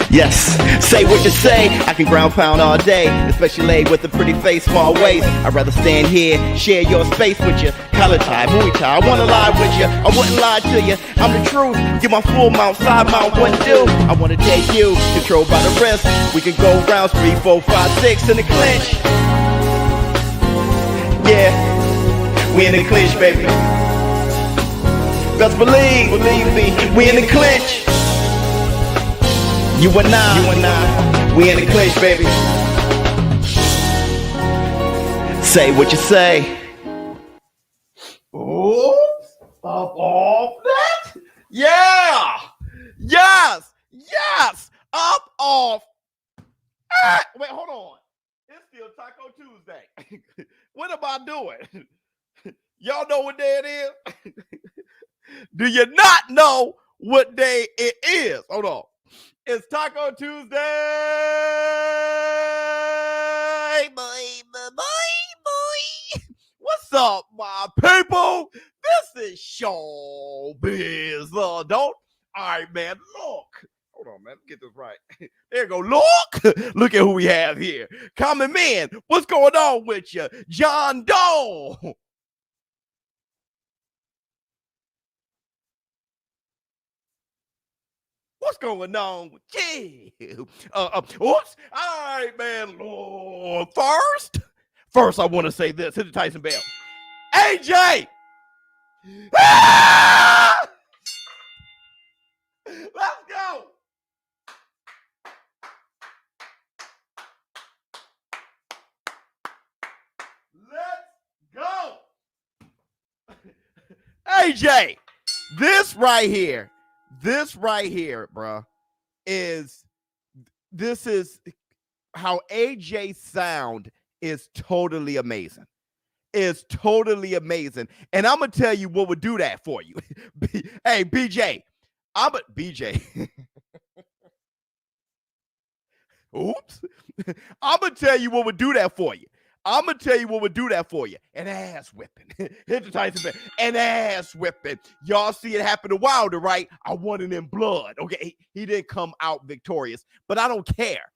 Yes, say what you say. I can ground pound all day, especially laid with a pretty face, small waist. I'd rather stand here, share your space with you. Collar tie, Muay Thai, I wanna lie with you. I wouldn't lie to you. I'm the truth. Get my full mount, side mount, what do? I wanna take you, controlled by the wrist. We can go rounds 3, 4, 5, 6 in the clinch. Yeah, we in the clinch, baby. Best believe me, we in the clinch. You and I, we in the clinch, baby. Say what you say. Oops, up off that? Yeah, yes, up off. Wait, hold on. It's still Taco Tuesday. What am I doing? Y'all know what day it is? Do you not know what day it is? Hold on. It's Taco Tuesday, boy. What's up, my people? This is ShowBizz, don't. All right, man, look. Hold on, man, get this right. There you go, look at who we have here. Common Man, what's going on with you? John Doe. What's going on with you? Oops. All right, man. Lord, first, I want to say this. Hit the Tyson Bell. AJ! Ah! Let's go. Let's go. AJ, this right here, bruh, this is how AJ sound is totally amazing. It's totally amazing. And I'm going to tell you what would do that for you. Hey, BJ. BJ. Oops. I'm going to tell you what would do that for you. An ass whipping. Hit the Tyson Bell. An ass whipping. Y'all see it happen to Wilder, right? I want it in blood. Okay, he didn't come out victorious, but I don't care.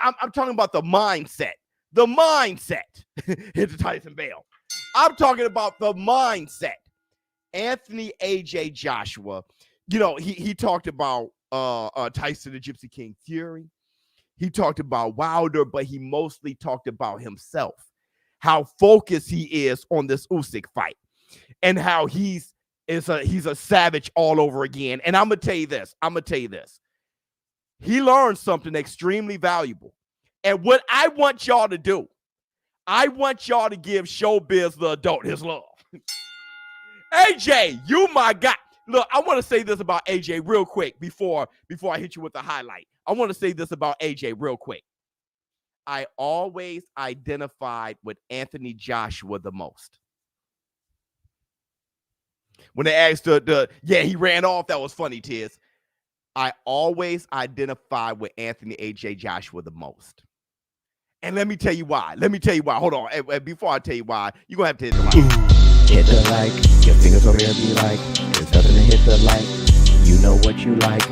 I'm talking about the mindset. The mindset. Hit the Tyson Bell. I'm talking about the mindset. Anthony AJ Joshua, you know, he talked about Tyson the Gypsy King Fury. He talked about Wilder, but he mostly talked about himself, how focused he is on this Usyk fight, and how he's a savage all over again. And I'm gonna tell you this. He learned something extremely valuable. And what I want y'all to do, I want y'all to give ShowBizz the adult his love. AJ, you my guy. Look, I want to say this about AJ real quick before I hit you with the highlight. I want to say this about AJ real quick. I always identified with Anthony Joshua the most. When they asked he ran off, that was funny, Tiz. I always identified with Anthony AJ Joshua the most. And let me tell you why. Hold on. Before I tell you why, you're going to have to hit the like. Hit the like. Your fingers over here be like. There's nothing to hit the like. You know what you like.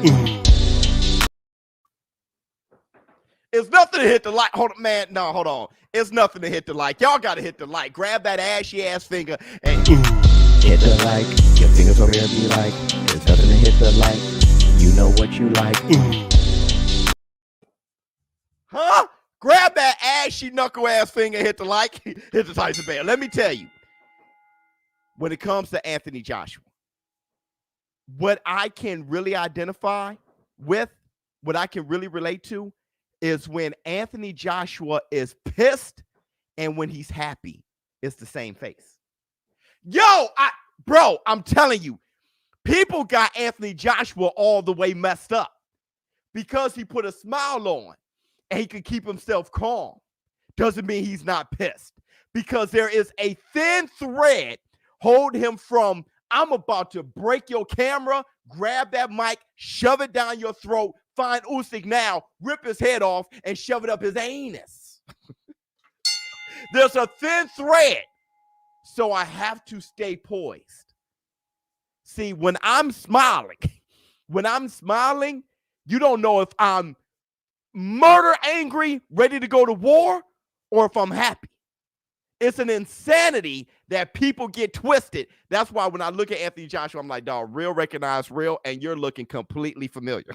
It's nothing to hit the like. Hold on, man. No, hold on. It's nothing to hit the like. Y'all got to hit the like. Grab that ashy ass finger and hit the like. Your fingers over here be like. There's nothing to hit the like. You know what you like. Huh? Grab that ashy knuckle ass finger, hit the like, hit the Tyson Bell. Let me tell you, when it comes to Anthony Joshua, what I can really identify with, what I can really relate to, is when Anthony Joshua is pissed and when he's happy, it's the same face. Bro, I'm telling you, people got Anthony Joshua all the way messed up because he put a smile on and he could keep himself calm. Doesn't mean he's not pissed, because there is a thin thread holding him from, I'm about to break your camera, grab that mic, shove it down your throat, find Usyk now, rip his head off, and shove it up his anus. There's a thin thread. So I have to stay poised. See, when I'm smiling, you don't know if I'm murder angry, ready to go to war, or if I'm happy. It's an insanity that people get twisted. That's why when I look at Anthony Joshua, I'm like, dog, real recognize real, and you're looking completely familiar.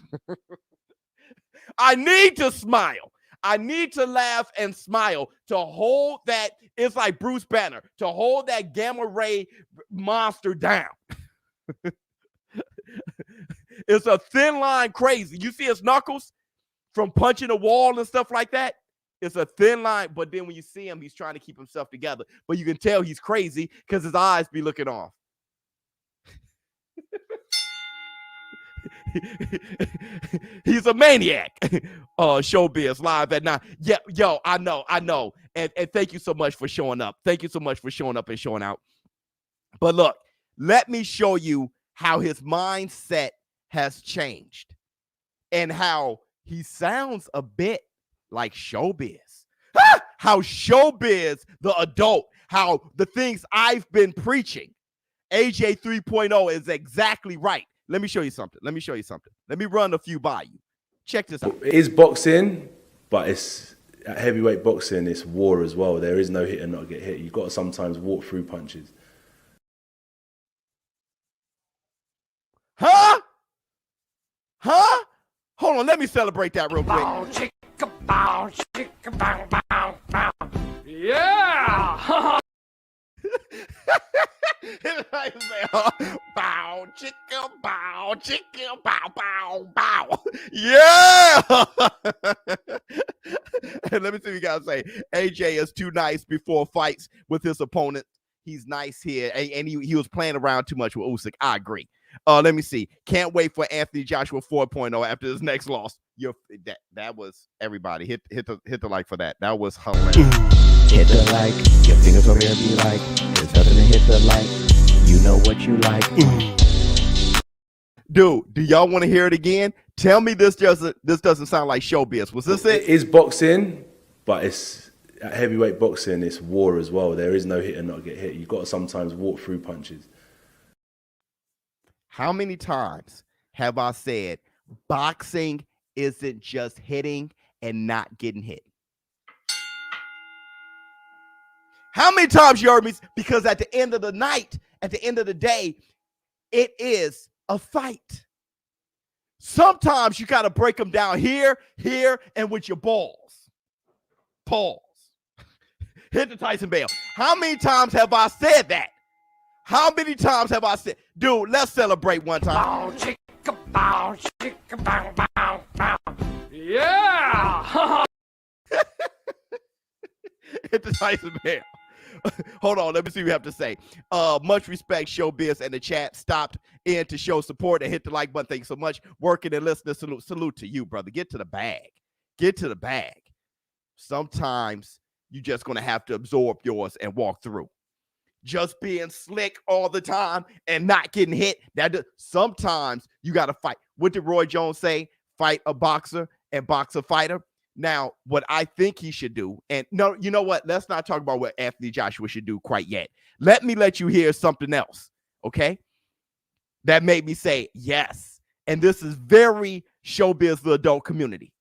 I need to smile. I need to laugh and smile to hold that. It's like Bruce Banner, to hold that gamma ray monster down. It's a thin line crazy. You see his knuckles from punching a wall and stuff like that? It's a thin line, but then when you see him, he's trying to keep himself together. But you can tell he's crazy because his eyes be looking off. He's a maniac. ShowBizz live at 9. Yeah, yo, I know. And thank you so much for showing up. Thank you so much for showing up and showing out. But look, let me show you how his mindset has changed and how he sounds a bit like ShowBizz. How ShowBizz, the adult, how the things I've been preaching, AJ 3.0 is exactly right. Let me show you something. Let me run a few by you. Check this out. It is boxing, but it's heavyweight boxing. It's war as well. There is no hit and not get hit. You've got to sometimes walk through punches. Huh? Hold on. Let me celebrate that real quick. Bow, chicka, bow, chicka, bow, bow, bow. Yeah! Bow, chicka, bow, bow, bow. Yeah. And let me see what you guys say. AJ is too nice before fights with his opponent. He's nice here, and he was playing around too much with Usyk. I agree. Let me see. Can't wait for Anthony Joshua 4.0 after his next loss. That was everybody. Hit the like for that. That was hilarious. Hit the like, your fingers over here be like, there's nothing to hit the like, you know what you like. Dude, do y'all want to hear it again? Tell me this doesn't sound like ShowBizz. Was this it? It is boxing, but it's heavyweight boxing. It's war as well. There is no hit and not get hit. You've got to sometimes walk through punches. How many times have I said boxing isn't just hitting and not getting hit? How many times you heard me? Because at the end of the night, at the end of the day, it is a fight. Sometimes you got to break them down here, and with your balls. Pause. Hit the Tyson Bell. How many times have I said that? How many times have I said, dude, let's celebrate one time. Bow, chicka, bow, chicka, bow, bow, bow. Yeah! Hit the Tyson Bell. Hold on, let me see what you have to say. Much respect, ShowBizz, and the chat stopped in to show support and hit the like button. Thank you so much. Working and listening, salute to you, brother. Get to the bag. Sometimes you're just going to have to absorb yours and walk through. Just being slick all the time and not getting hit. Sometimes you got to fight. What did Roy Jones say? Fight a boxer and box a fighter. Now, what I think he should do, and no, you know what? Let's not talk about what Anthony Joshua should do quite yet. Let you hear something else, okay? That made me say yes. And this is very ShowBizz, the adult community.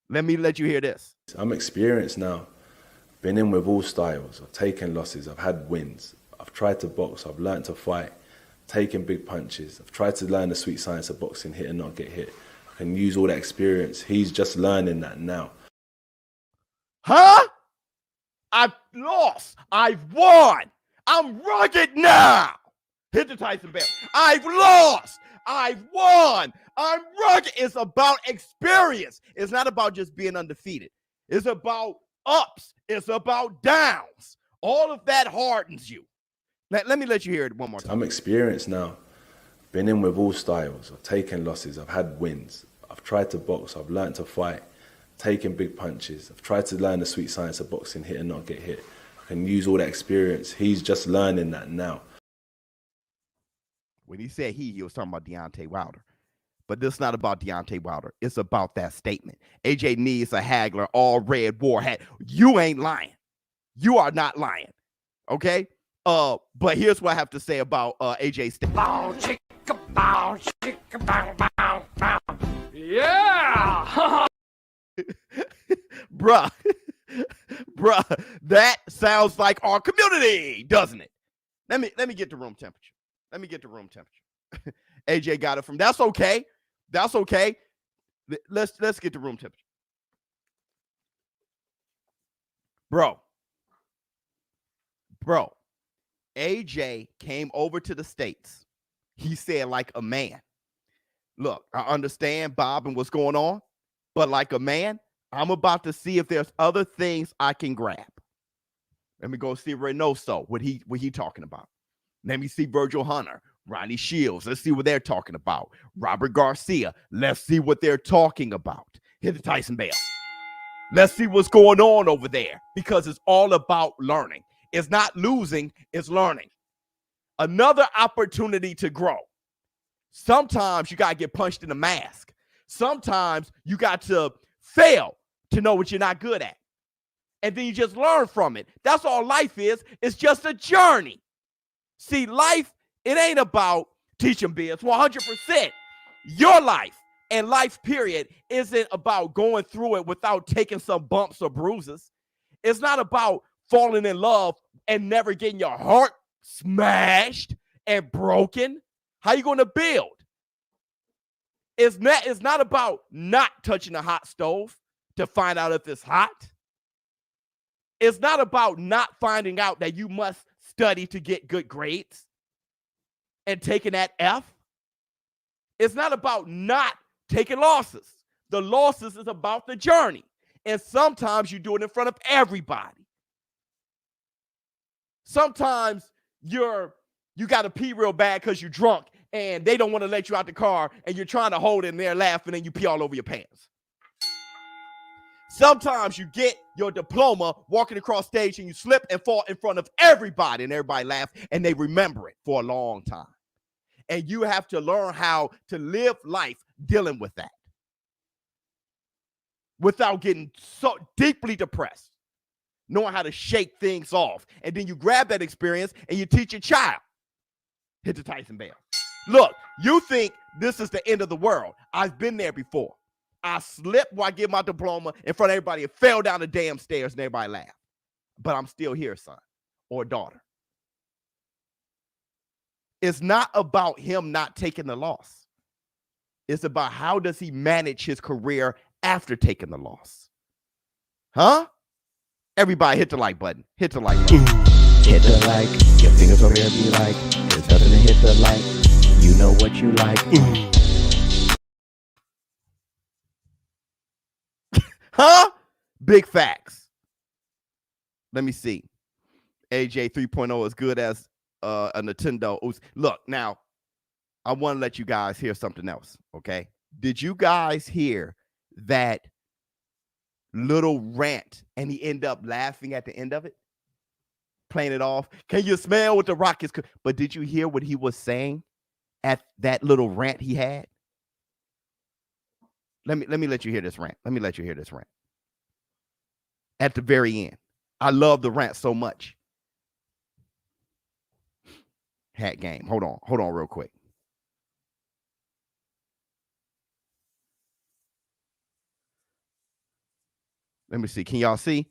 Let you hear this. I'm experienced now. Been in with all styles. I've taken losses. I've had wins. I've tried to box. I've learned to fight. Taken big punches. I've tried to learn the sweet science of boxing, hit and not get hit. I can use all that experience. He's just learning that now. Huh? I've lost. I've won. I'm rugged now. Hit the Tyson Bell. I've lost. I've won. I'm rugged. It's about experience. It's not about just being undefeated. It's about ups. It's about downs. All of that hardens you. Let me let you hear it one more time. I'm experienced now. Been in with all styles. I've taken losses. I've had wins. I've tried to box. I've learned to fight. Taken big punches. I've tried to learn the sweet science of boxing, hit and not get hit. I can use all that experience. He's just learning that now. When he said he was talking about Deontay Wilder. But this is not about Deontay Wilder. It's about that statement. AJ needs a haggler, all red war hat. You ain't lying. You are not lying. Okay? But here's what I have to say about AJ's statement. Bow, chicka, bow, chicka, bow, bow, bow. Yeah! Bruh, bruh, that sounds like our community, doesn't it? Let me get the room temperature. Let me get the room temperature. AJ got it from. That's okay. That's okay. Let's get the room temperature. Bro, AJ came over to the States. He said, like a man, look, I understand, Bob, and what's going on, but like a man, I'm about to see if there's other things I can grab. Let me go see Reynoso, what he talking about. Let me see Virgil Hunter, Ronnie Shields. Let's see what they're talking about. Robert Garcia. Let's see what they're talking about. Hit the Tyson Bell. Let's see what's going on over there, because it's all about learning. It's not losing, it's learning. Another opportunity to grow. Sometimes you got to get punched in the mask. Sometimes you got to fail to know what you're not good at. And then you just learn from it. That's all life is. It's just a journey. See, life, it ain't about teaching biz. 100%. Your life and life period isn't about going through it without taking some bumps or bruises. It's not about falling in love and never getting your heart smashed and broken. How you going to build? It's not about not touching a hot stove to find out if it's hot. It's not about not finding out that you must study to get good grades and taking that F. It's not about not taking losses. The losses is about the journey. And sometimes you do it in front of everybody. Sometimes you got to pee real bad because you're drunk and they don't want to let you out the car and you're trying to hold it and they're laughing and you pee all over your pants. Sometimes you get your diploma walking across stage and you slip and fall in front of everybody and everybody laughs and they remember it for a long time. And you have to learn how to live life dealing with that without getting so deeply depressed, knowing how to shake things off. And then you grab that experience and you teach your child. Hit the Tyson Bell. Look, you think this is the end of the world. I've been there before. I slipped while I get my diploma in front of everybody and fell down the damn stairs and everybody laughed. But I'm still here, son or daughter. It's not about him not taking the loss. It's about how does he manage his career after taking the loss. Huh? Everybody hit the like button. Hit the like button. Hit the like. Your fingers over here be like. There's nothing to hit the like. You know what you like. Huh? Big facts. Let me see. AJ 3.0 is good as a Nintendo. Look, now, I want to let you guys hear something else, okay? Did you guys hear that little rant and he ended up laughing at the end of it? Playing it off. Can you smell what the rock is? But did you hear what he was saying at that little rant he had? Let me let you hear this rant. Let me let you hear this rant. At the very end. I love the rant so much. Hat game. Hold on real quick. Let me see. Can y'all see?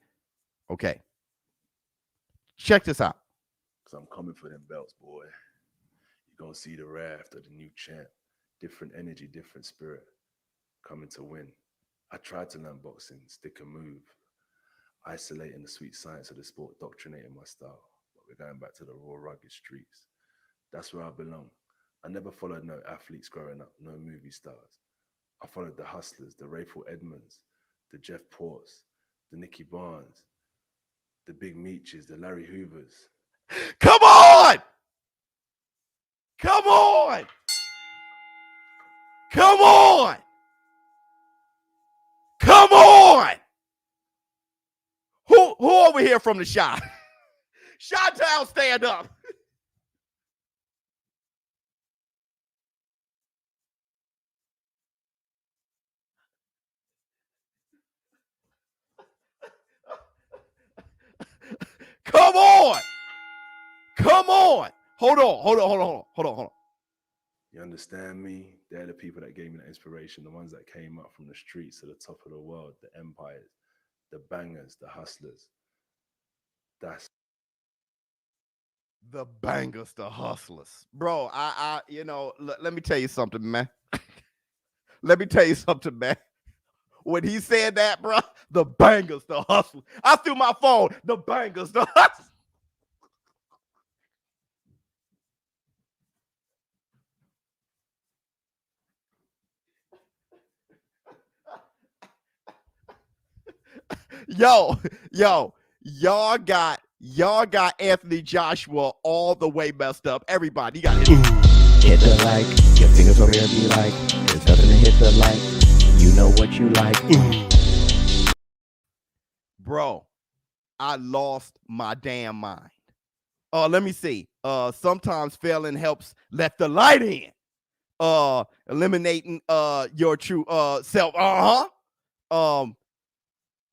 Okay. Check this out. Because I'm coming for them belts, boy. You're going to see the raft of the new champ. Different energy, different spirit. Coming to win. I tried to learn boxing, stick and move, isolating the sweet science of the sport, doctrinating my style. But we're going back to the raw, rugged streets. That's where I belong. I never followed no athletes growing up, no movie stars. I followed the hustlers, the Rayful Edmonds, the Jeff Ports, the Nicky Barnes, the Big Meaches, the Larry Hoovers. Come on! Come on! Come on! Come on! Who over here from the shot? Shot Town, stand up. Come on! Come on! Hold on. You understand me? They're the people that gave me that inspiration, the ones that came up from the streets to the top of the world, the empires. the bangers, the hustlers. That's The bangers, the hustlers. Bro, let me tell you something, man. Let me tell you something, man. When he said that, bro, the bangers, the hustlers. I threw my phone, the bangers, the hustlers. Yo, y'all got Anthony Joshua all the way messed up. Everybody, you got it. Hit the like, your fingers over here be like, there's nothing to hit the like, you know what you like. Bro, I lost my damn mind. Let me see. Sometimes failing helps let the light in. Eliminating your true self.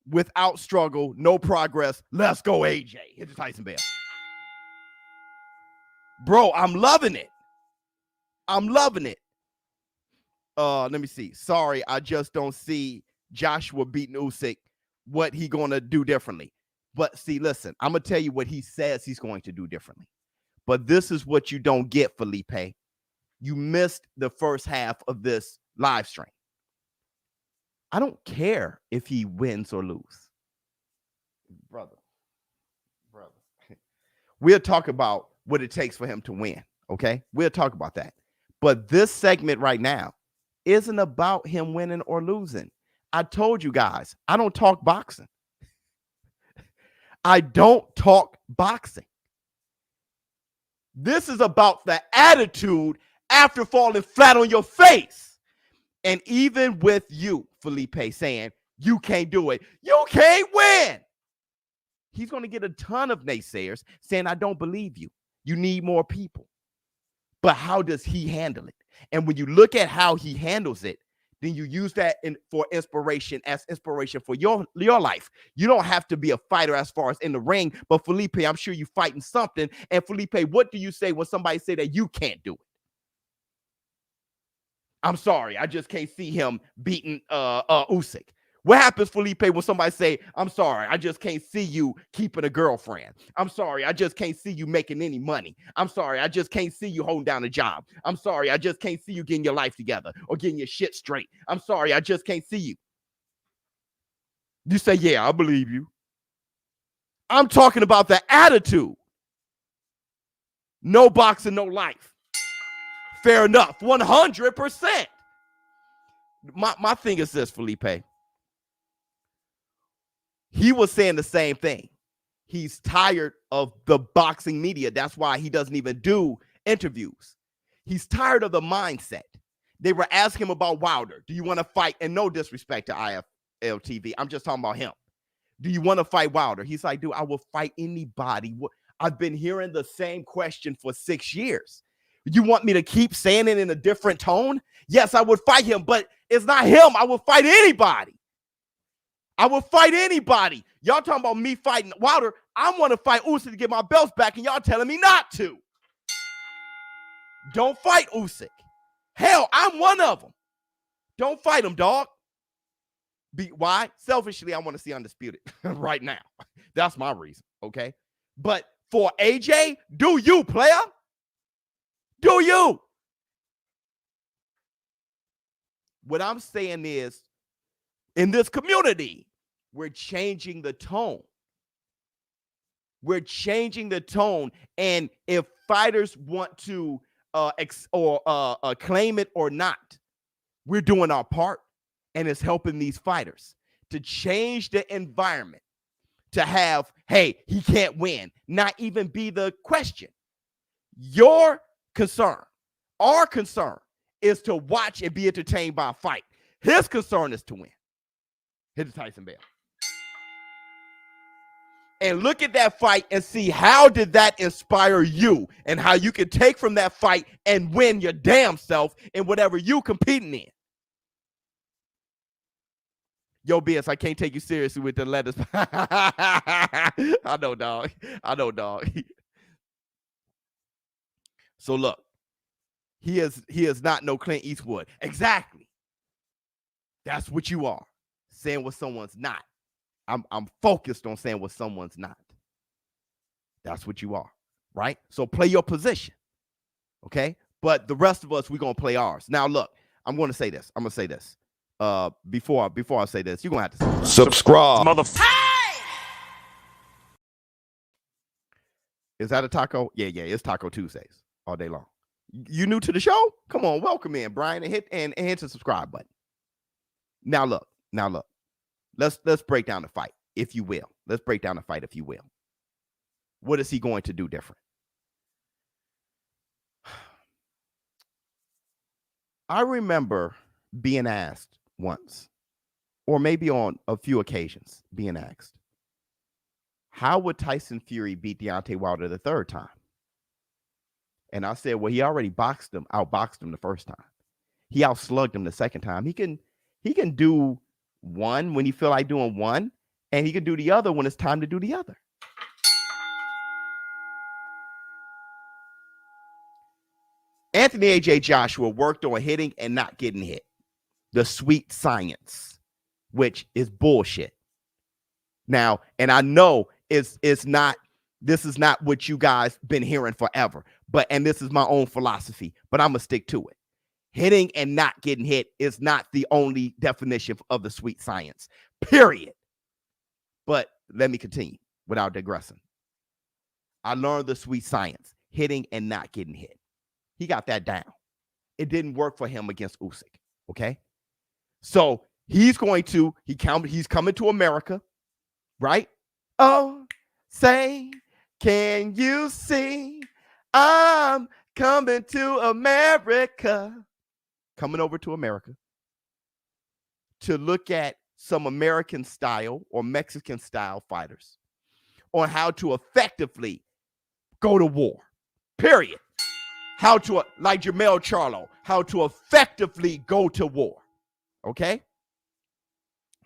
Without struggle, no progress. Let's go, AJ. Hit the Tyson bell. Bro, I'm loving it. I'm loving it. Let me see. Sorry, I just don't see Joshua beating Usyk. What he gonna do differently? But see, listen, I'm gonna tell you what he says he's going to do differently. But this is what you don't get, Felipe. You missed the first half of this live stream. I don't care if he wins or lose. Brother. We'll talk about what it takes for him to win, okay? We'll talk about that. But this segment right now isn't about him winning or losing. I told you guys, I don't talk boxing. I don't talk boxing. This is about the attitude after falling flat on your face. And even with you, Felipe, saying you can't do it, you can't win. He's going to get a ton of naysayers saying, I don't believe you. You need more people. But how does he handle it? And when you look at how he handles it, then you use that for inspiration, as inspiration for your life. You don't have to be a fighter as far as in the ring, but Felipe, I'm sure you're fighting something. And Felipe, what do you say when somebody say that you can't do it? I'm sorry, I just can't see him beating Usyk. What happens, Felipe, when somebody say, I'm sorry, I just can't see you keeping a girlfriend. I'm sorry, I just can't see you making any money. I'm sorry, I just can't see you holding down a job. I'm sorry, I just can't see you getting your life together or getting your shit straight. I'm sorry, I just can't see you. You say, yeah, I believe you. I'm talking about the attitude. No boxing, no life. Fair enough, 100%. My thing is this, Felipe. He was saying the same thing. He's tired of the boxing media. That's why he doesn't even do interviews. He's tired of the mindset. They were asking him about Wilder. Do you want to fight? And no disrespect to IFL TV. I'm just talking about him. Do you want to fight Wilder? He's like, dude, I will fight anybody. I've been hearing the same question for 6 years. You want me to keep saying it in a different tone? Yes, I would fight him, but it's not him. I would fight anybody. I would fight anybody. Y'all talking about me fighting Wilder. I want to fight Usyk to get my belts back, and y'all telling me not to. Don't fight Usyk. Hell, I'm one of them. Don't fight him, dog. Why? Selfishly, I want to see Undisputed right now. That's my reason, okay? But for AJ, do you, player? Do you? What I'm saying is, in this community, we're changing the tone. We're changing the tone. And if fighters want to claim it or not, we're doing our part. And it's helping these fighters to change the environment, to have, hey, he can't win, not even be the question. Your concern, our concern, is to watch and be entertained by a fight. His concern is to win. Hit the Tyson bell. And look at that fight and see how did that inspire you and how you can take from that fight and win your damn self in whatever you competing in. Yo, BS, I can't take you seriously with the letters. I know, dog. I know, dog. So look, he is not no Clint Eastwood. Exactly. That's what you are, saying what someone's not. I'm focused on saying what someone's not. That's what you are, right? So play your position, okay? But the rest of us, we're going to play ours. Now, look, I'm going to say this. I'm going to say this. Before I say this, you're going to have to Subscribe. Is that a taco? Yeah, it's Taco Tuesdays all day long. You new to the show? Come on, welcome in, Brian, and hit the subscribe button. Now look. Let's break down the fight, if you will. Let's break down the fight, if you will. What is he going to do different? I remember being asked once, or maybe on a few occasions, being asked, how would Tyson Fury beat Deontay Wilder the third time? And I said, well, he already outboxed him the first time. He outslugged him the second time. He can do one when he feel like doing one, and he can do the other when it's time to do the other. Anthony A.J. Joshua worked on hitting and not getting hit. The sweet science, which is bullshit. Now, and I know this is not what you guys been hearing forever, and this is my own philosophy, but I'm going to stick to it. Hitting and not getting hit is not the only definition of the sweet science, period. But let me continue without digressing. I learned the sweet science, hitting and not getting hit. He got that down. It didn't work for him against Usyk, okay? So he's coming to America, right? Oh, say, can you see I'm coming to America? Coming over to America to look at some American style or Mexican style fighters on how to effectively go to war, period. How to, like Jermell Charlo, how to effectively go to war, okay?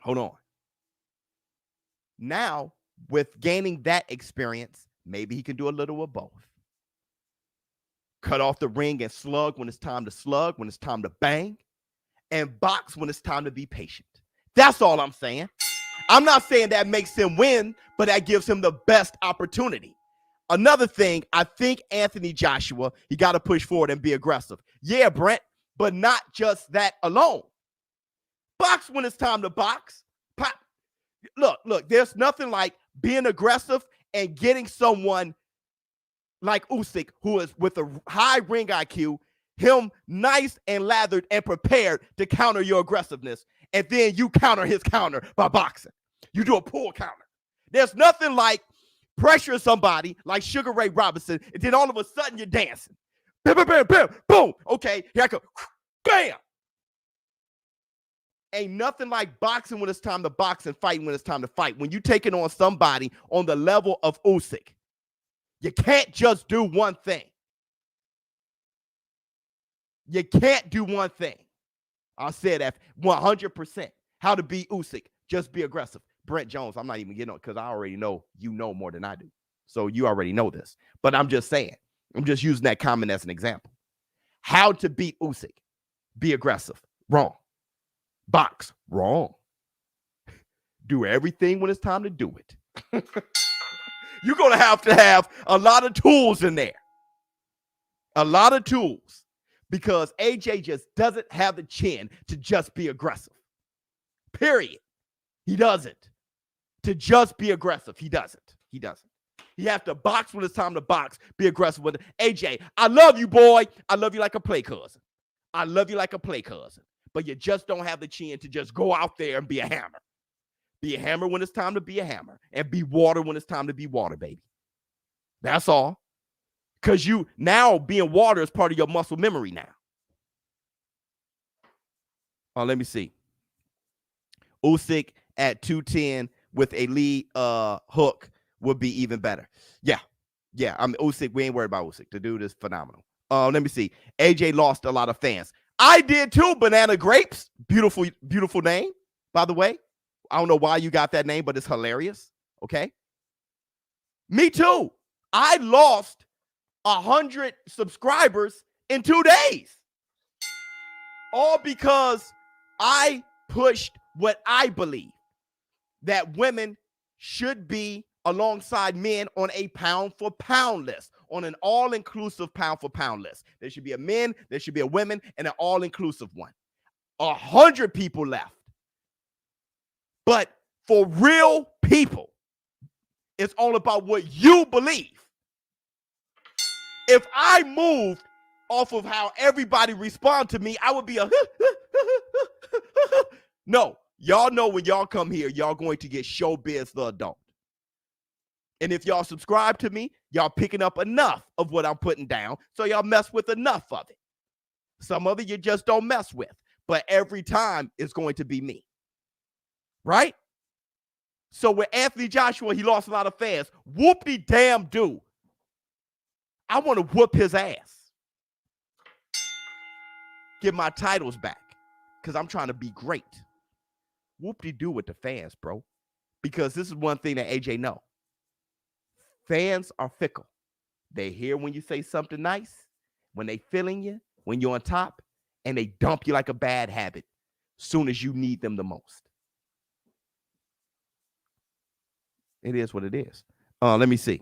Hold on. Now, with gaining that experience, maybe he can do a little of both. Cut off the ring and slug when it's time to slug, when it's time to bang, and box when it's time to be patient. That's all I'm saying. I'm not saying that makes him win, but that gives him the best opportunity. Another thing, I think Anthony Joshua, he got to push forward and be aggressive. Yeah, Brent, but not just that alone. Box when it's time to box. Pop. Look, there's nothing like being aggressive and getting someone like Usyk, who is with a high ring IQ, him nice and lathered and prepared to counter your aggressiveness. And then you counter his counter by boxing. You do a pull counter. There's nothing like pressure somebody like Sugar Ray Robinson, and then all of a sudden you're dancing. Bam, bam, bam, bam, boom. Okay, here I go. Bam. Ain't nothing like boxing when it's time to box and fighting when it's time to fight. When you're taking on somebody on the level of Usyk, you can't just do one thing. You can't do one thing. I said that 100%. How to beat Usyk, just be aggressive. Brent Jones, I'm not even getting on because I already know you know more than I do. So you already know this. But I'm just saying, I'm just using that comment as an example. How to beat Usyk, be aggressive. Wrong. Box. Wrong. Do everything when it's time to do it. You're going to have a lot of tools in there. A lot of tools. Because AJ just doesn't have the chin to just be aggressive. Period. He doesn't. To just be aggressive. He doesn't. He doesn't. He has to box when it's time to box. Be aggressive with it. AJ, I love you, boy. I love you like a play cousin. I love you like a play cousin. But you just don't have the chin to just go out there and be a hammer. Be a hammer when it's time to be a hammer. And be water when it's time to be water, baby. That's all. Because you now being water is part of your muscle memory now. Let me see. Usyk at 210 with a lead hook would be even better. Yeah. I mean, Usyk, we ain't worried about Usyk. The dude is phenomenal. Let me see. AJ lost a lot of fans. I did too. Banana Grapes. Beautiful, beautiful name, by the way. I don't know why you got that name, but it's hilarious. Okay. Me too. I lost 100 subscribers in 2 days. All because I pushed what I believe. that women should be alongside men on a pound-for-pound list, on an all-inclusive pound-for-pound list. There should be a men, there should be a women, and an all-inclusive one. 100 people left. But for real people, it's all about what you believe. If I moved off of how everybody respond to me, I would be a no. Y'all know when y'all come here, y'all going to get ShowBizz the adult. And if y'all subscribe to me, y'all picking up enough of what I'm putting down, so y'all mess with enough of it. Some of it you just don't mess with, but every time it's going to be me. Right? So with Anthony Joshua, he lost a lot of fans. Whoop-de-damn-do. I want to whoop his ass. Get my titles back because I'm trying to be great. Whoop-de-do with the fans, bro. Because this is one thing that AJ know. Fans are fickle. They hear when you say something nice, when they feeling you, when you're on top, and they dump you like a bad habit soon as you need them the most. It is what it is. Let me see.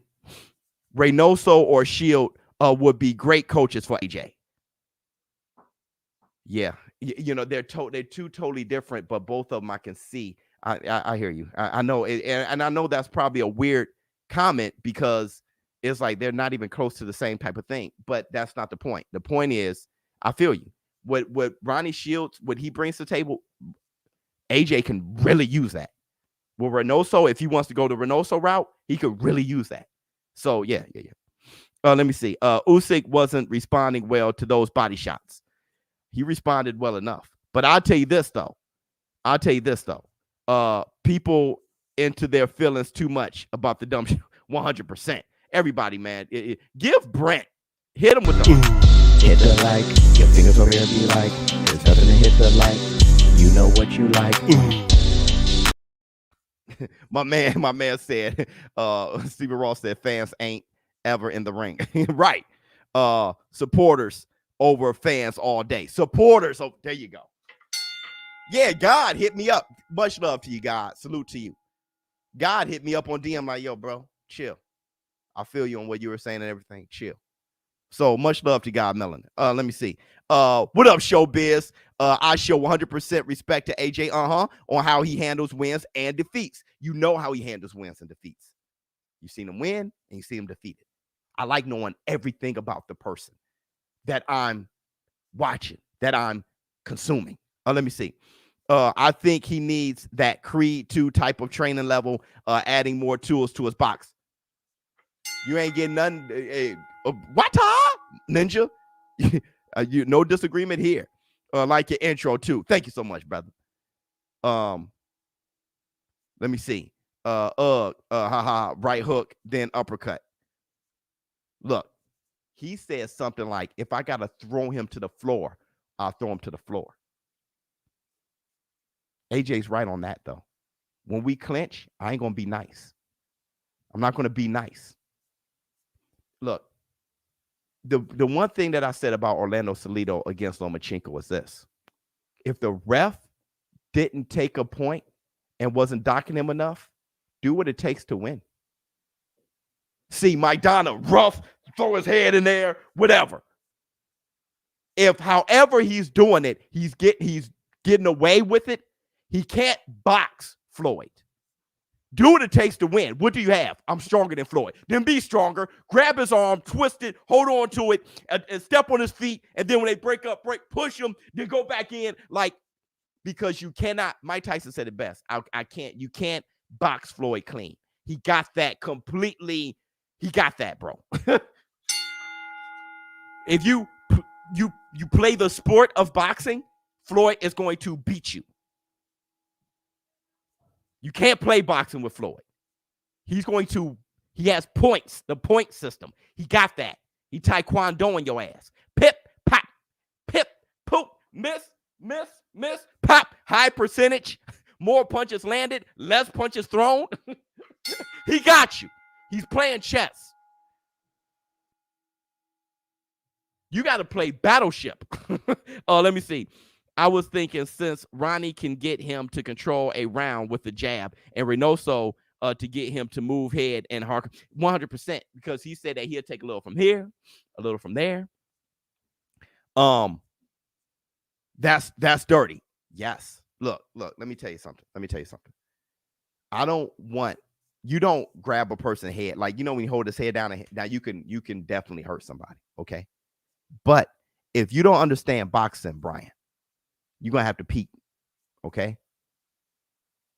Reynoso or Shield would be great coaches for AJ. Yeah, you know, they're two totally different, but both of them I can see. I hear you. I know, and I know that's probably a weird comment because it's like they're not even close to the same type of thing. But that's not the point. The point is, I feel you. What Ronnie Shields, what he brings to the table, AJ can really use that. Well, Reynoso, if he wants to go the Reynoso route, he could really use that. So yeah. Let me see. Usyk wasn't responding well to those body shots. He responded well enough. But I'll tell you this though. People into their feelings too much about the dumb 100%. Everybody, man. Give Brent. Hit him with the Hit the like. Your fingers over here be like. There's nothing to hit the like. You know what you like. My man said, Stephen Ross said fans ain't ever in the ring. Right. Supporters over fans all day. Supporters. Oh, there you go. Yeah, God hit me up. Much love to you, God. Salute to you. God hit me up on DM like, yo, bro, chill. I feel you on what you were saying and everything. Chill. So much love to God Melanin. Let me see. What up, ShowBizz? I show 100% respect to AJ, on how he handles wins and defeats. You know how he handles wins and defeats. You've seen him win and you see him defeated. I like knowing everything about the person that I'm watching, that I'm consuming. Let me see. I think he needs that Creed 2 type of training level, adding more tools to his box. You ain't getting none. What? Ninja? No disagreement here. Like your intro too. Thank you so much, brother. Let me see. Right hook, then uppercut. Look, he said something like, if I gotta throw him to the floor, I'll throw him to the floor. AJ's right on that though. When we clinch, I ain't gonna be nice. I'm not gonna be nice. Look, the one thing that I said about Orlando Salido against Lomachenko was this. If the ref didn't take a point and wasn't docking him enough, do what it takes to win. See, Maidana, rough, throw his head in there, whatever. If, however he's doing it, he's getting away with it, he can't box Floyd. Do what it takes to win. What do you have? I'm stronger than Floyd. Then be stronger. Grab his arm, twist it, hold on to it, and step on his feet. And then when they break, push him, then go back in. Like, because you cannot, Mike Tyson said it best. You can't box Floyd clean. He got that completely. He got that, bro. If you play the sport of boxing, Floyd is going to beat you. You can't play boxing with Floyd. He has points, the point system. He got that. He taekwondoing your ass. Pip, pop, pip, poop, miss, pop, high percentage, more punches landed, less punches thrown. He got you. He's playing chess. You got to play Battleship. Let me see. I was thinking since Ronnie can get him to control a round with the jab and Reynoso to get him to move head and hark 100% because he said that he'll take a little from here, a little from there. That's dirty. Yes. Look, let me tell you something. I don't want you don't grab a person's head. Like, you know, when you hold his head down, now you can definitely hurt somebody. Okay. But if you don't understand boxing, Brian, you're going to have to peak. Okay.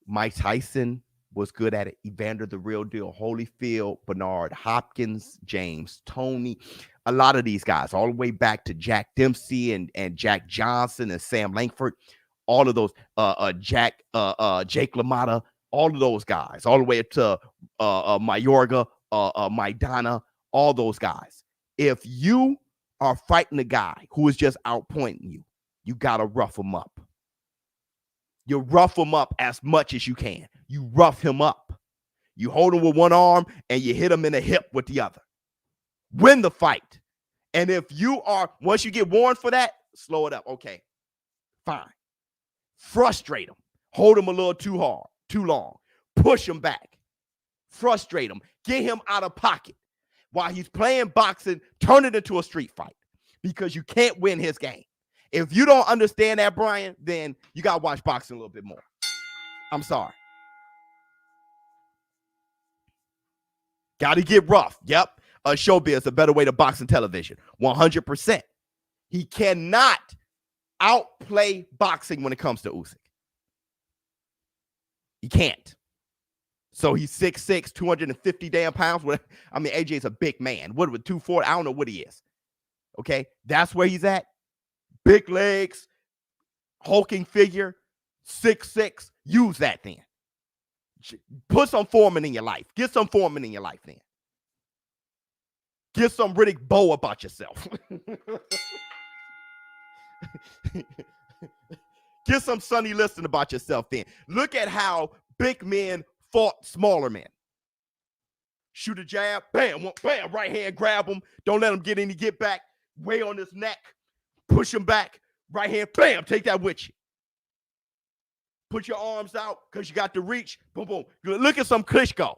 Mike Tyson was good at it. Evander the Real Deal, Holyfield, Bernard Hopkins, James Toney, a lot of these guys, all the way back to Jack Dempsey and Jack Johnson and Sam Langford, all of those, Jake LaMotta, all of those guys, all the way up to Mayorga, Maidana, all those guys. If you are fighting a guy who is just outpointing you, you got to rough him up. You rough him up as much as you can. You rough him up. You hold him with one arm and you hit him in the hip with the other. Win the fight. And if you are, once you get warned for that, slow it up. Okay, fine. Frustrate him. Hold him a little too hard, too long. Push him back. Frustrate him. Get him out of pocket. While he's playing boxing, turn it into a street fight because you can't win his game. If you don't understand that, Brian, then you got to watch boxing a little bit more. I'm sorry. Got to get rough. Yep. ShowBizz, a better way to boxing television. 100%. He cannot outplay boxing when it comes to Usyk. He can't. So he's 6'6", 250 damn pounds. I mean, AJ's a big man. What with 240? I don't know what he is. Okay. That's where he's at. Big legs, hulking figure, 6'6". Use that then. Put some Foreman in your life. Get some Foreman in your life then. Get some Riddick Bowe about yourself. Get some Sonny Liston about yourself then. Look at how big men fought smaller men. Shoot a jab, bam, bam, right hand, grab him. Don't let him get any get back. Way on his neck. Push him back. Right hand, bam, take that with you. Put your arms out because you got the reach. Boom, boom. Look at some Klitschko.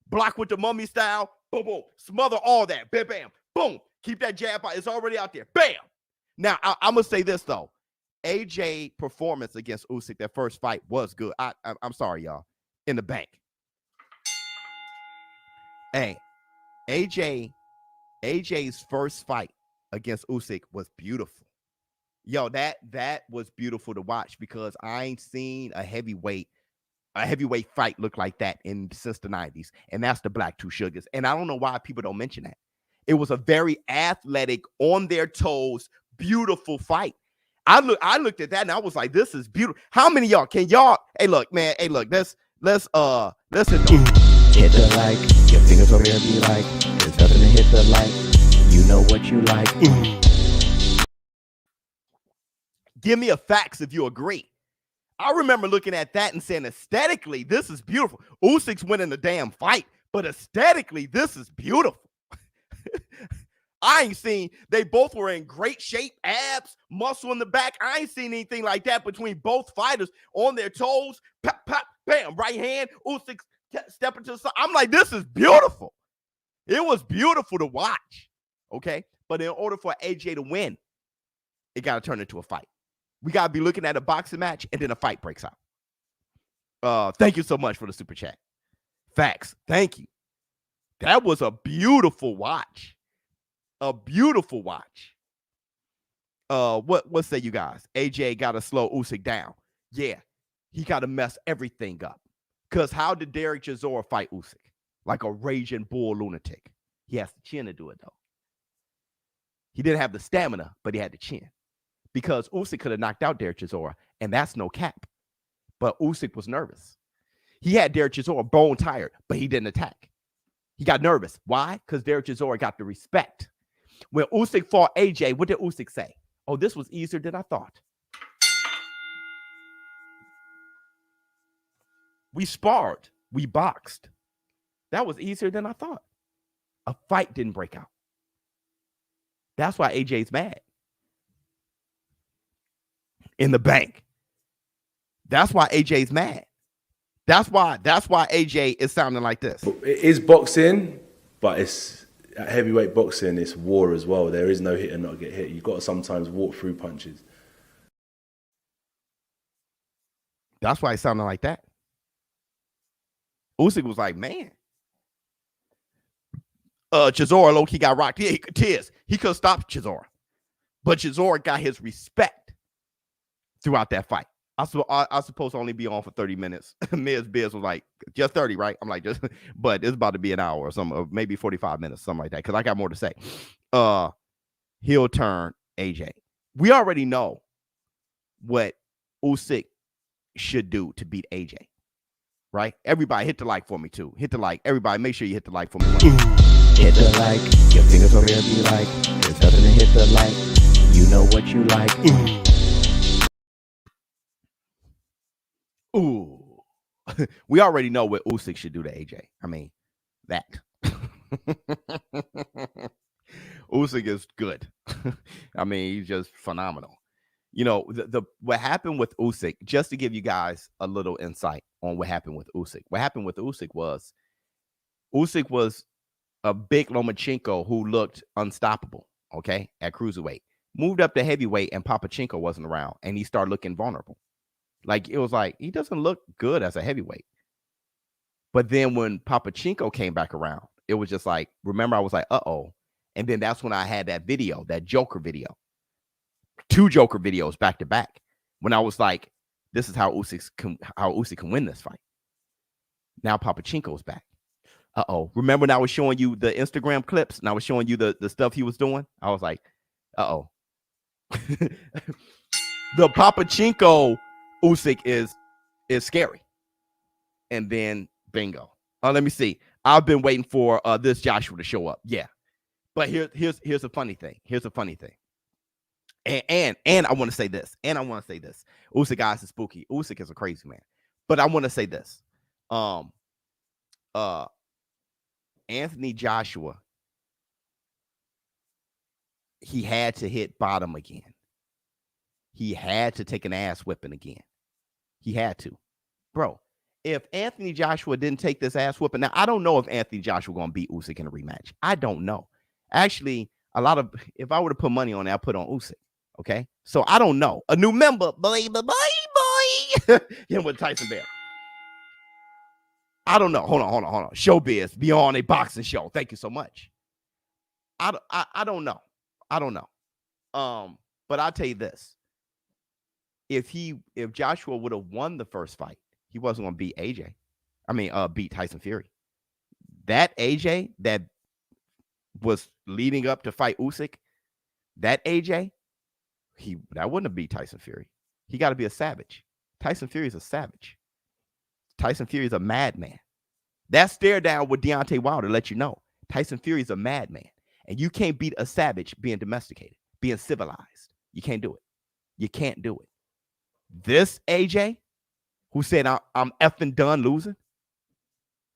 Block with the mummy style. Boom, boom. Smother all that. Bam, bam. Boom. Keep that jab out. It's already out there. Bam. Now, I'm going to say this, though. AJ performance against Usyk, that first fight was good. I'm sorry, y'all. In the bank. Hey, AJ's first fight against Usyk was beautiful. Yo, that was beautiful to watch because I ain't seen a heavyweight fight look like that since the 90s. And that's the Black Two Sugars. And I don't know why people don't mention that. It was a very athletic, on their toes, beautiful fight. I looked at that and I was like, this is beautiful. How many of y'all hey look, man, hey look, let's hit the like, your fingers over here be like, there's nothing to hit the like, you know what you like. Give me a facts if you agree. I remember looking at that and saying, aesthetically, this is beautiful. Usyk's winning the damn fight, but aesthetically, this is beautiful. I ain't seen, they both were in great shape, abs, muscle in the back. I ain't seen anything like that between both fighters on their toes. Pop, pop, bam, right hand. Usyk stepping to the side. I'm like, this is beautiful. It was beautiful to watch. Okay. But in order for AJ to win, it got to turn into a fight. We got to be looking at a boxing match and then a fight breaks out. Thank you so much for the super chat. Facts. Thank you. That was a beautiful watch. A beautiful watch. What say you guys? AJ got to slow Usyk down. Yeah. He got to mess everything up. Because how did Derek Chisora fight Usyk? Like a raging bull lunatic. He has the chin to do it, though. He didn't have the stamina, but he had the chin. Because Usyk could have knocked out Derek Chisora, and that's no cap. But Usyk was nervous. He had Derek Chisora bone tired, but he didn't attack. He got nervous. Why? Because Derek Chisora got the respect. When Usyk fought AJ, what did Usyk say? Oh, this was easier than I thought. We sparred. We boxed. That was easier than I thought. A fight didn't break out. That's why AJ's mad. in the bank. That's why AJ's mad. That's why AJ is sounding like this. It is boxing, but it's heavyweight boxing. It's war as well. There is no hit and not get hit. You've got to sometimes walk through punches. That's why it sounded like that. Usyk was like, man. Chisora low-key got rocked. Yeah, he could have stopped Chisora. But Chisora got his respect throughout that fight. I was supposed to only be on for 30 minutes. Biz was like, just 30, right? I'm like, just, but it's about to be an hour or something, or maybe 45 minutes, something like that, because I got more to say. He'll turn AJ. We already know what Usyk should do to beat AJ, right? Everybody hit the like for me, too. Hit the like. Everybody, make sure you hit the like for me. Hit the like, your fingers over here be like, there's nothing to hit the like, you know what you like. Ooh. We already know what Usyk should do to AJ. I mean, that. Usyk is good. I mean, he's just phenomenal. You know, the what happened with Usyk, just to give you guys a little insight on what happened with Usyk. What happened with Usyk was a big Lomachenko who looked unstoppable, okay, at cruiserweight. Moved up to heavyweight and Papachenko wasn't around, and he started looking vulnerable. Like, it was like, he doesn't look good as a heavyweight. But then when Papachenko came back around, it was just like, remember, I was like, uh-oh. And then that's when I had that video, that Joker video. 2 Joker videos back to back. When I was like, this is how Usyk can win this fight. Now Papachenko's back. Uh-oh. Remember when I was showing you the Instagram clips and I was showing you the stuff he was doing? I was like, uh-oh. The Papachenko Usyk is scary. And then bingo. Let me see. I've been waiting for this Joshua to show up. Yeah. But here's a funny thing. Here's a funny thing. And I want to say this. Usyk, guys, is spooky. Usyk is a crazy man. But I want to say this. Anthony Joshua, he had to hit bottom again. He had to take an ass whipping again. He had to. Bro, if Anthony Joshua didn't take this ass whipping, now I don't know if Anthony Joshua going to beat Usyk in a rematch. I don't know. Actually, if I were to put money on it, I'll put on Usyk. Okay? So I don't know. A new member, boy. Him with Tyson Bear. I don't know. Hold on. ShowBizz, beyond a boxing show. Thank you so much. I don't know. But I'll tell you this. If Joshua would have won the first fight, he wasn't going to beat AJ. I mean, beat Tyson Fury. That AJ that was leading up to fight Usyk, that AJ, that wouldn't have beat Tyson Fury. He got to be a savage. Tyson Fury is a savage. Tyson Fury is a madman. That stare down with Deontay Wilder let you know Tyson Fury is a madman. And you can't beat a savage being domesticated, being civilized. You can't do it. You can't do it. This AJ, who said I'm effing done losing,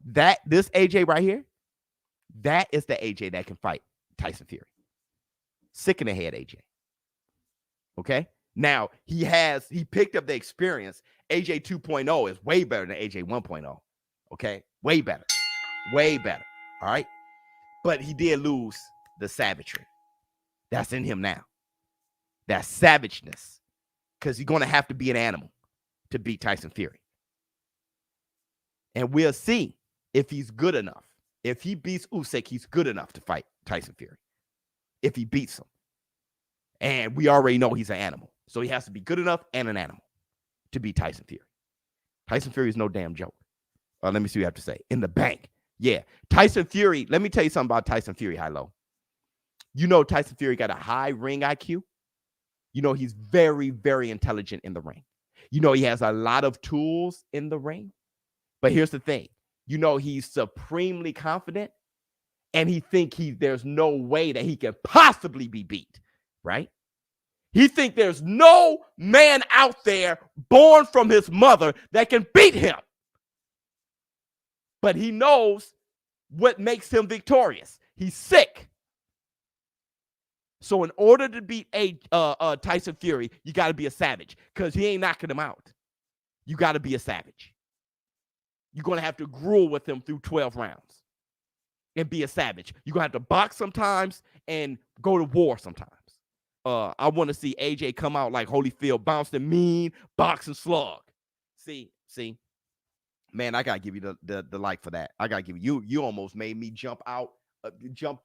this AJ right here, that is the AJ that can fight Tyson Fury. Sick in the head, AJ. Okay? Now, he picked up the experience. AJ 2.0 is way better than AJ 1.0. Okay? Way better. Way better. All right? But he did lose the savagery. That's in him now. That savageness. Because he's going to have to be an animal to beat Tyson Fury. And we'll see if he's good enough. If he beats Usyk, he's good enough to fight Tyson Fury. If he beats him. And we already know he's an animal. So he has to be good enough and an animal to beat Tyson Fury. Tyson Fury is no damn joke. Let me see what you have to say. In the bank. Yeah. Tyson Fury. Let me tell you something about Tyson Fury, High-Low. You know Tyson Fury got a high ring IQ. You know he's very, very intelligent in the ring. You know he has a lot of tools in the ring. But here's the thing. You know he's supremely confident. And he think there's no way that he can possibly be beat. Right? He think there's no man out there born from his mother that can beat him. But he knows what makes him victorious. He's sick. So in order to beat Tyson Fury, you got to be a savage because he ain't knocking him out. You got to be a savage. You're going to have to gruel with him through 12 rounds and be a savage. You're going to have to box sometimes and go to war sometimes. I want to see AJ come out like Holyfield, bounce the mean, box and slug. See, man, I gotta give you the like for that. I gotta give you almost made me jump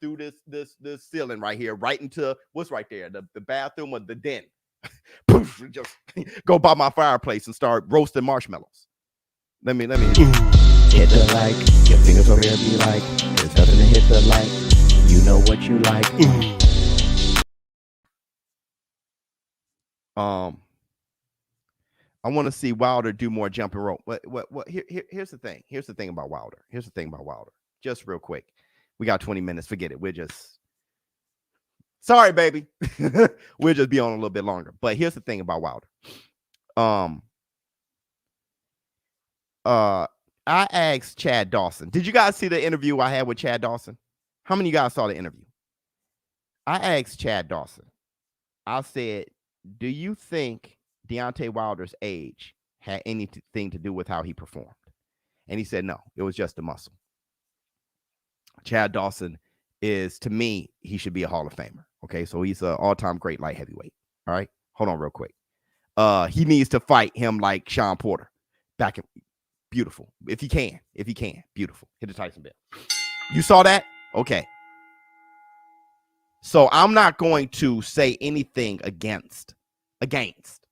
through this ceiling right here, right into what's right there, the bathroom or the den. Poof, just go by my fireplace and start roasting marshmallows. Let me. Hit the like, your fingers over here be like, there's nothing to hit the like, you know what you like. I want to see Wilder do more jumping rope. What? Here's the thing. Here's the thing about Wilder. Just real quick. We got 20 minutes. Forget it. We're just sorry, baby. We'll just be on a little bit longer. But here's the thing about Wilder. I asked Chad Dawson. Did you guys see the interview I had with Chad Dawson? How many of you guys saw the interview? I asked Chad Dawson. I said, do you think Deontay Wilder's age had anything to do with how he performed? And he said, no, it was just the muscle. Chad Dawson is, to me, he should be a Hall of Famer. Okay, so he's an all-time great light heavyweight. All right, hold on real quick. He needs to fight him like Sean Porter. Back in, beautiful. If he can, beautiful. Hit the Tyson bell. You saw that? Okay. So I'm not going to say anything against,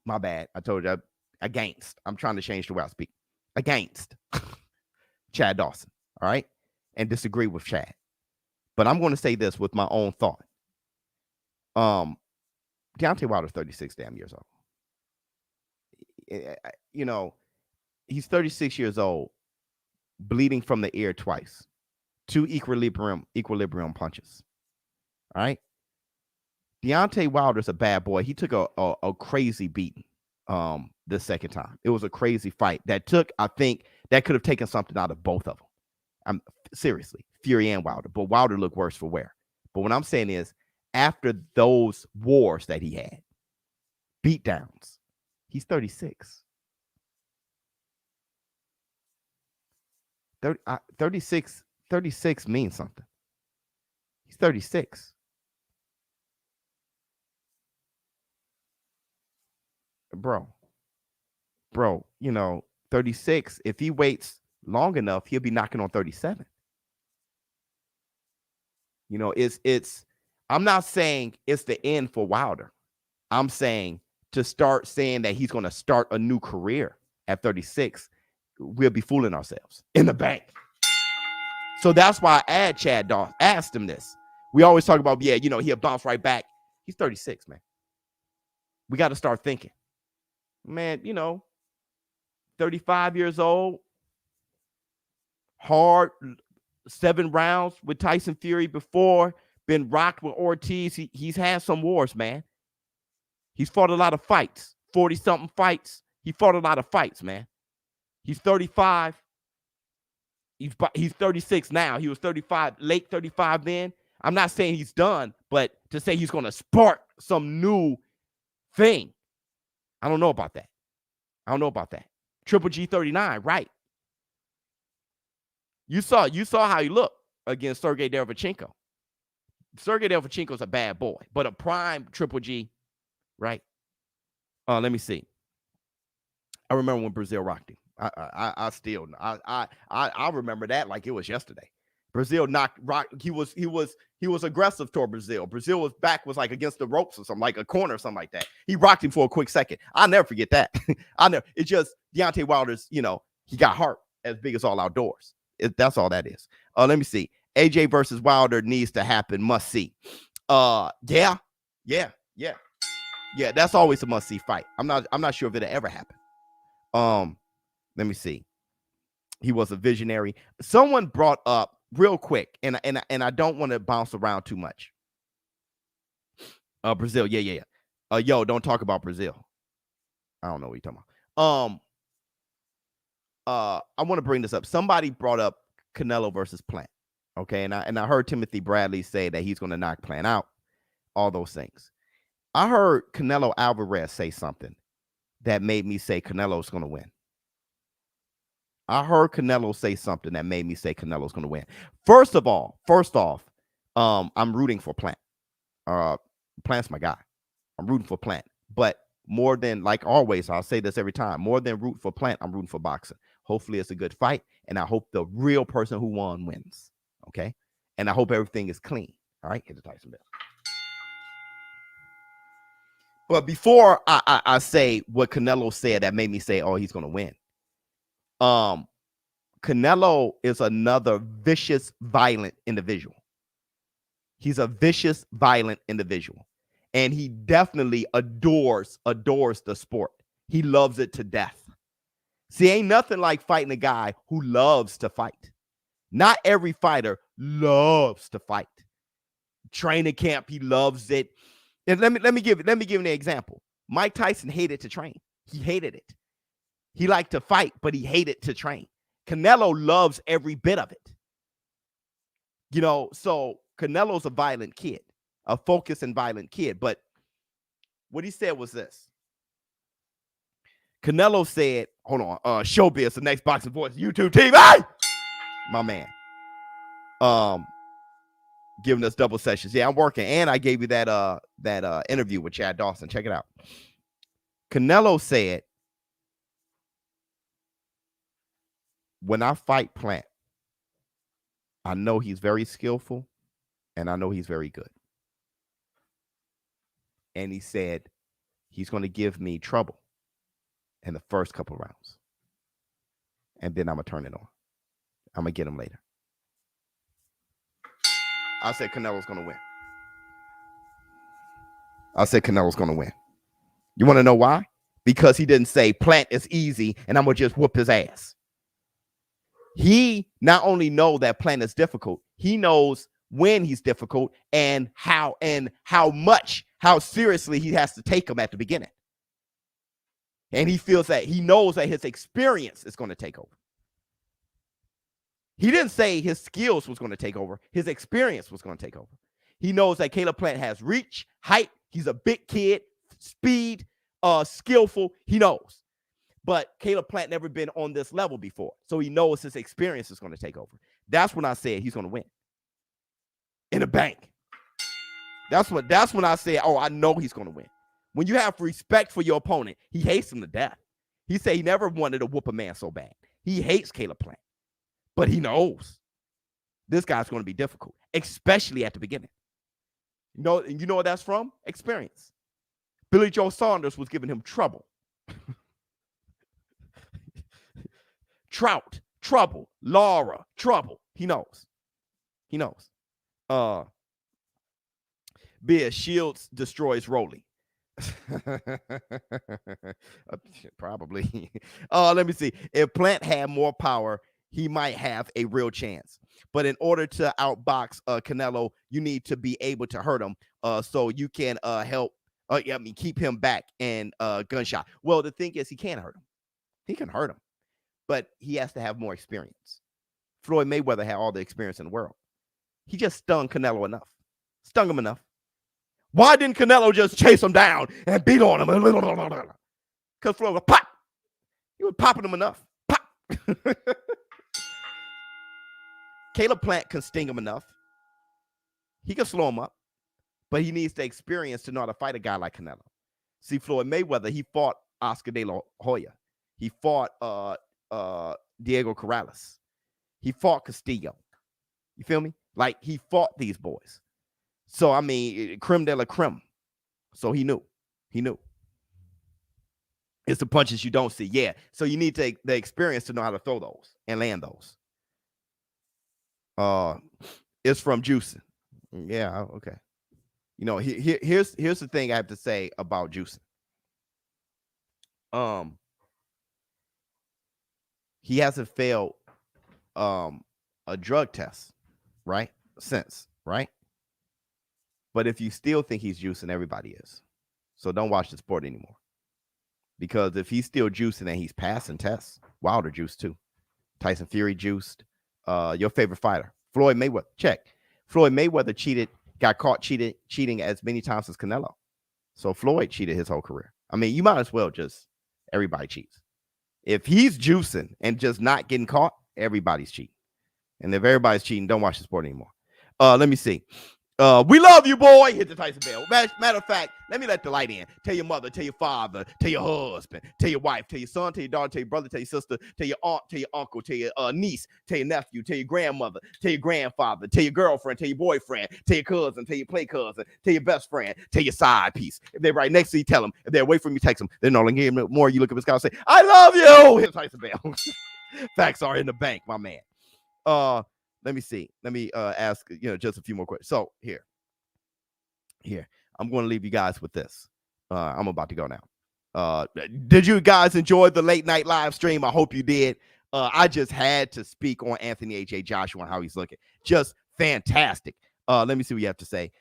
my bad. I told you, against. I'm trying to change the way I speak. Against Chad Dawson, all right? And disagree with Chad. But I'm going to say this with my own thought. Deontay Wilder's 36 damn years old. You know, he's 36 years old, bleeding from the ear twice. 2 equilibrium punches. All right. Deontay Wilder's a bad boy. He took a crazy beating the second time. It was a crazy fight that took, I think, that could have taken something out of both of them. I'm seriously, Fury and Wilder. But Wilder looked worse for wear. But what I'm saying is, after those wars that he had, beatdowns, he's 36. 36 means something. He's 36. Bro, you know, 36, if he waits long enough, he'll be knocking on 37. You know, I'm not saying it's the end for Wilder. I'm saying to start saying that he's going to start a new career at 36, we'll be fooling ourselves in the bank. So that's why I asked him this. We always talk about, yeah, you know, he'll bounce right back. He's 36, man. We got to start thinking. Man, you know, 35 years old, hard, 7 rounds with Tyson Fury before, been rocked with Ortiz. He's had some wars, man. He's fought a lot of fights, 40-something fights. He fought a lot of fights, man. He's 35. He's 36 now. He was 35, late 35 then. I'm not saying he's done, but to say he's going to spark some new thing, I don't know about that. Triple G 39, right? You saw how he looked against Sergey Derevchenko. Sergey Derevchenko's a bad boy, but a prime Triple G, right? Let me see. I remember when Brazil rocked him. I remember that like it was yesterday. Brazil he was aggressive toward Brazil. Brazil's back was like against the ropes or something, like a corner or something like that. He rocked him for a quick second. I'll never forget that. It's just Deontay Wilder's, you know, he got heart as big as all outdoors. That's all that is. Let me see. AJ versus Wilder needs to happen. Must see. Yeah. That's always a must see fight. I'm not sure if it'll ever happen. Let me see. He was a visionary. Someone brought up real quick, and I don't want to bounce around too much. Brazil, yeah. Yo, don't talk about Brazil. I don't know what you're talking about. I want to bring this up. Somebody brought up Canelo versus Plant. Okay, and I heard Timothy Bradley say that he's going to knock Plant out. all those things. I heard Canelo Alvarez say something that made me say Canelo's going to win. I heard Canelo say something that made me say Canelo's going to win. First off, I'm rooting for Plant. Plant's my guy. I'm rooting for Plant. But more than, like always, I'll say this every time, more than root for Plant, I'm rooting for boxing. Hopefully it's a good fight, and I hope the real person who won wins. Okay? And I hope everything is clean. All right? Hit the Tyson bell. But before I say what Canelo said that made me say, oh, he's going to win. Canelo is another vicious, violent individual. He's a vicious, violent individual. And he definitely adores the sport. He loves it to death. See, ain't nothing like fighting a guy who loves to fight. Not every fighter loves to fight. Training camp, he loves it. And let me give an example. Mike Tyson hated to train. He hated it. He liked to fight, but he hated to train. Canelo loves every bit of it. You know, so Canelo's a violent kid, a focused and violent kid. But what he said was this. Canelo said, hold on, ShowBizz, the next boxing voice, YouTube TV. My man. Giving us double sessions. Yeah, I'm working. And I gave you that interview with Chad Dawson. Check it out. Canelo said, when I fight Plant, I know he's very skillful and I know he's very good. And he said he's going to give me trouble in the first couple of rounds. And then I'm going to turn it on. I'm going to get him later. I said Canelo's going to win. I said Canelo's going to win. You want to know why? Because he didn't say Plant is easy and I'm going to just whoop his ass. He not only knows that Plant is difficult, he knows when he's difficult and how seriously he has to take him at the beginning. And he feels that he knows that his experience is going to take over. He didn't say his skills was going to take over. His experience was going to take over. He knows that Caleb Plant has reach, height. He's a big kid, speed, skillful. He knows. But Caleb Plant never been on this level before. So he knows his experience is going to take over. That's when I said he's going to win. In the bank. That's when I said, oh, I know he's going to win. When you have respect for your opponent, he hates him to death. He said he never wanted to whoop a man so bad. He hates Caleb Plant. But he knows this guy's going to be difficult, especially at the beginning. You know what that's from? Experience. Billy Joe Saunders was giving him trouble. Trout, trouble. Laura, trouble. He knows. He knows. Biz, Shields destroys Rolly. Probably. Let me see. If Plant had more power, he might have a real chance. But in order to outbox Canelo, you need to be able to hurt him so you can keep him back and gunshot. Well, the thing is, he can't hurt him. He can hurt him, but he has to have more experience. Floyd Mayweather had all the experience in the world. He just stung Canelo enough. Stung him enough. Why didn't Canelo just chase him down and beat on him? Because Floyd was pop. He was popping him enough. Pop. Caleb Plant can sting him enough. He can slow him up, but he needs the experience to know how to fight a guy like Canelo. See, Floyd Mayweather, he fought Oscar De La Hoya. He fought Diego Corrales. He fought Castillo. You feel me? Like, he fought these boys. So, I mean, creme de la creme. So he knew. He knew. It's the punches you don't see. Yeah. So you need the experience to know how to throw those and land those. It's from juicing. Yeah, okay. You know, here's the thing I have to say about juicing. He hasn't failed a drug test, right? Since, right? But if you still think he's juicing, everybody is. So don't watch the sport anymore. Because if he's still juicing and he's passing tests, Wilder juiced too. Tyson Fury juiced. Your favorite fighter, Floyd Mayweather. Check. Floyd Mayweather cheated got caught cheating as many times as Canelo. So Floyd cheated his whole career. I mean, you might as well just everybody cheats. If he's juicing and just not getting caught, everybody's cheating. And if everybody's cheating, don't watch the sport anymore. Let me see. We love you, boy. Hit the Tyson bell. Matter of fact, let me let the light in. Tell your mother, tell your father, tell your husband, tell your wife, tell your son, tell your daughter, tell your brother, tell your sister, tell your aunt, tell your uncle, tell your niece, tell your nephew, tell your grandmother, tell your grandfather, tell your girlfriend, tell your boyfriend, tell your cousin, tell your play cousin, tell your best friend, tell your side piece. If they're right next to you, tell them. If they're away from you, text them. They're no longer hearing more. You look up at the sky and say, I love you. Hit the Tyson bell. Facts are in the bank, my man. Let me see. Let me ask, just a few more questions. So here, I'm going to leave you guys with this. I'm about to go now. Did you guys enjoy the late night live stream? I hope you did. I just had to speak on Anthony H.A. Joshua and how he's looking. Just fantastic. Let me see what you have to say.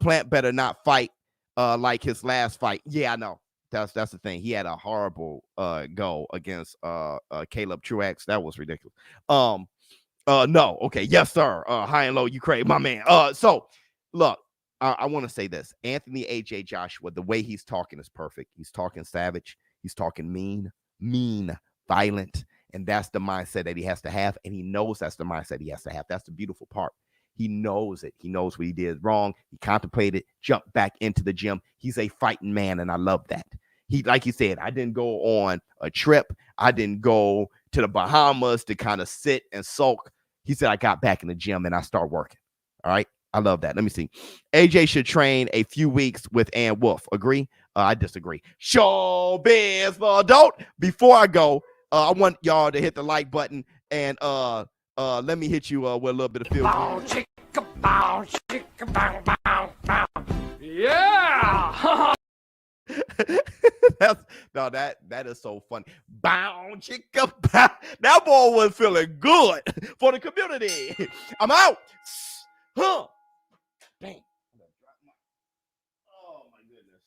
Plant better not fight like his last fight. Yeah, I know. That's the thing. He had a horrible go against Caleb Truax. That was ridiculous. No. Okay. Yes, sir. High and low, you crazy, my man. So look, I want to say this. Anthony H.A. Joshua, the way he's talking is perfect. He's talking savage. He's talking mean, violent. And that's the mindset that he has to have. And he knows that's the mindset he has to have. That's the beautiful part. He knows it. He knows what he did wrong. He contemplated, jumped back into the gym. He's a fighting man, and I love that. He, like he said, I didn't go on a trip. I didn't go to the Bahamas to kind of sit and sulk. He said, I got back in the gym and I start working. All right. I love that. Let me see. AJ should train a few weeks with Ann Wolf. Agree? I disagree. ShowBizz for adult. Before I go, I want y'all to hit the like button and let me hit you with a little bit of feel. Bow, chicka, bow, chicka, bow, bow, bow. Yeah! That is so funny. Bow, chicka, bow. That boy was feeling good for the community. I'm out. Huh. Dang. Oh my goodness.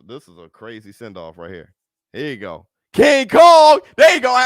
This is a crazy send-off right here. Here you go. King Kong. There you go.